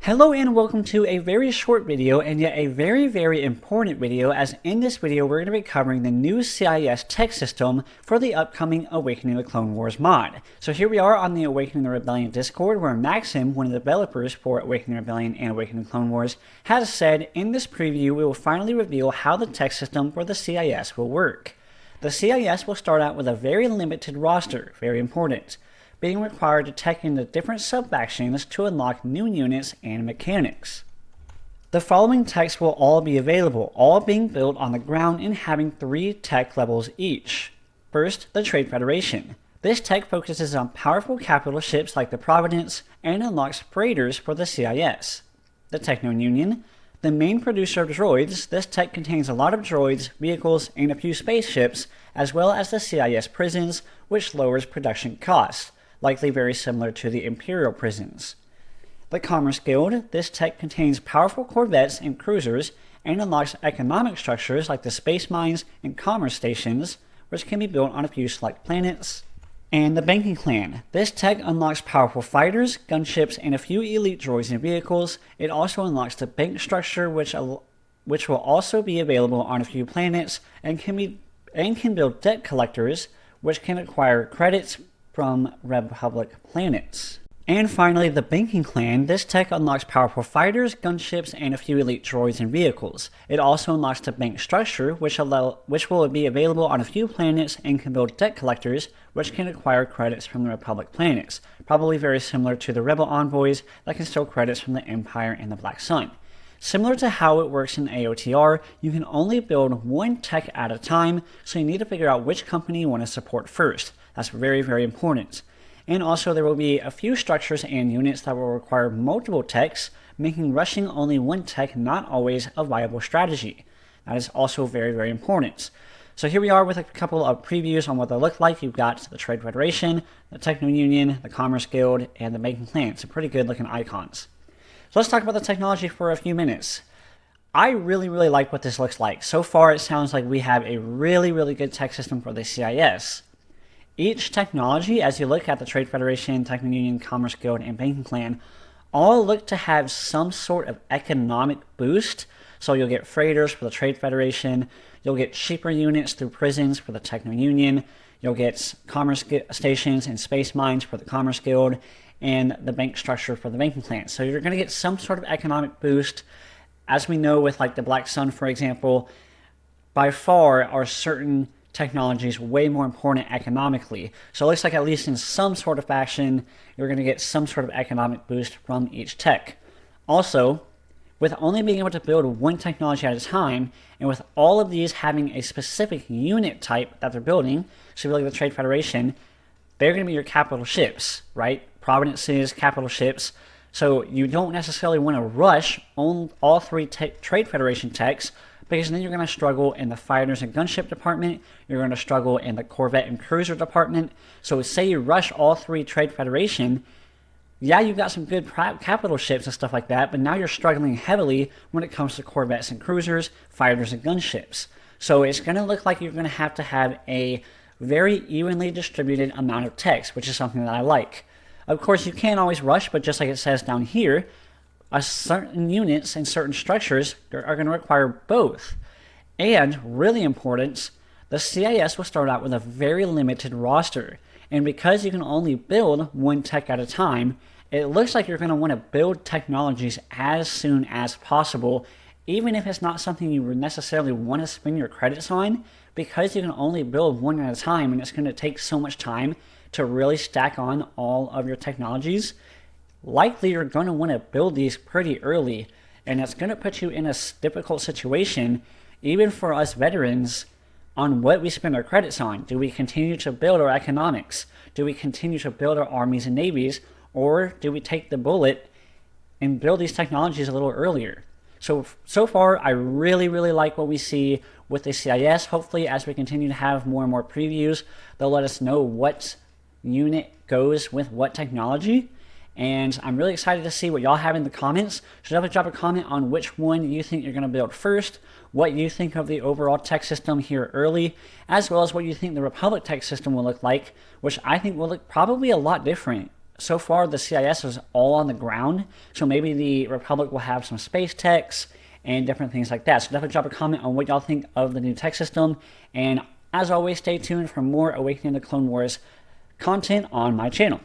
Hello and welcome to a very short video and yet a very important video, as in this video we're going to be covering the new CIS tech system for the upcoming Awakening the Clone Wars mod. So here we are on the Awakening the Rebellion Discord, where Maxim, one of the developers for Awakening the Rebellion and Awakening the Clone Wars, has said in this preview we will finally reveal how the tech system for the CIS will work. The CIS will start out with a very limited roster, very important, being required to tech into different sub-factions to unlock new units and mechanics. The following techs will all be available, all being built on the ground and having 3 tech levels each. First, the Trade Federation. This tech focuses on powerful capital ships like the Providence and unlocks freighters for the CIS. The Techno Union. The main producer of droids, this tech contains a lot of droids, vehicles, and a few spaceships, as well as the CIS prisons, which lowers production costs, likely very similar to the Imperial prisons. The Commerce Guild. This tech contains powerful corvettes and cruisers and unlocks economic structures like the space mines and commerce stations, which can be built on a few select planets. And the Banking Clan. This tech unlocks powerful fighters, gunships, and a few elite droids and vehicles. It also unlocks the bank structure, which will also be available on a few planets, and can build debt collectors, which can acquire credits from Republic planets. And finally, the Banking Clan. This tech unlocks powerful fighters, gunships, and a few elite droids and vehicles. It also unlocks the bank structure, which will be available on a few planets, and can build debt collectors, which can acquire credits from the Republic planets, probably very similar to the Rebel envoys that can steal credits from the Empire and the Black Sun. Similar to how it works in AOTR, you can only build one tech at a time, so you need to figure out which company you want to support first. That's very important. And also there will be a few structures and units that will require multiple techs, making rushing only one tech not always a viable strategy. That is also very important. So here we are with a couple of previews on what they'll look like. You've got the Trade Federation, the Techno Union, the Commerce Guild, and the Banking Clan. Some pretty good looking icons. So let's talk about the technology for a few minutes. I really like what this looks like. So far it sounds like we have a really good tech system for the CIS. Each technology, as you look at the Trade Federation, Techno Union, Commerce Guild, and Banking Clan, all look to have some sort of economic boost. So you'll get freighters for the Trade Federation, you'll get cheaper units through prisons for the Techno Union, you'll get commerce stations and space mines for the Commerce Guild, and the bank structure for the Banking Clan. So you're going to get some sort of economic boost. As we know with like the Black Sun, for example, by far are certain technologies way more important economically. So it looks like at least in some sort of fashion, you're going to get some sort of economic boost from each tech. Also, with only being able to build one technology at a time, and with all of these having a specific unit type that they're building, so if you look at the Trade Federation, they're going to be your capital ships, right? Providences, capital ships. So you don't necessarily want to rush on all 3 Trade Federation techs, because then you're going to struggle in the fighters and gunship department, you're going to struggle in the corvette and cruiser department. So say you rush all 3 Trade Federation, yeah, you've got some good capital ships and stuff like that, but now you're struggling heavily when it comes to corvettes and cruisers, fighters and gunships. So it's going to look like you're going to have a very evenly distributed amount of techs, which is something that I like. Of course, you can't always rush, but just like it says down here, certain units and certain structures are going to require both. And really important, the CIS will start out with a very limited roster. And because you can only build one tech at a time, it looks like you're going to want to build technologies as soon as possible, even if it's not something you necessarily want to spend your credits on, because you can only build one at a time and it's going to take so much time to really stack on all of your technologies. Likely you're going to want to build these pretty early, and it's going to put you in a difficult situation, even for us veterans, on what we spend our credits on. Do we continue to build our economics? Do we continue to build our armies and navies? Or do we take the bullet and build these technologies a little earlier? So far, I really like what we see with the CIS. Hopefully, as we continue to have more and more previews, they'll let us know what unit goes with what technology. And I'm really excited to see what y'all have in the comments. So definitely drop a comment on which one you think you're going to build first, what you think of the overall tech system here early, as well as what you think the Republic tech system will look like, which I think will look probably a lot different so far the CIS is all on the ground, so maybe the Republic will have some space techs and different things like that. So definitely drop a comment on what y'all think of the new tech system, and as always, stay tuned for more Awakening of the Clone Wars content on my channel.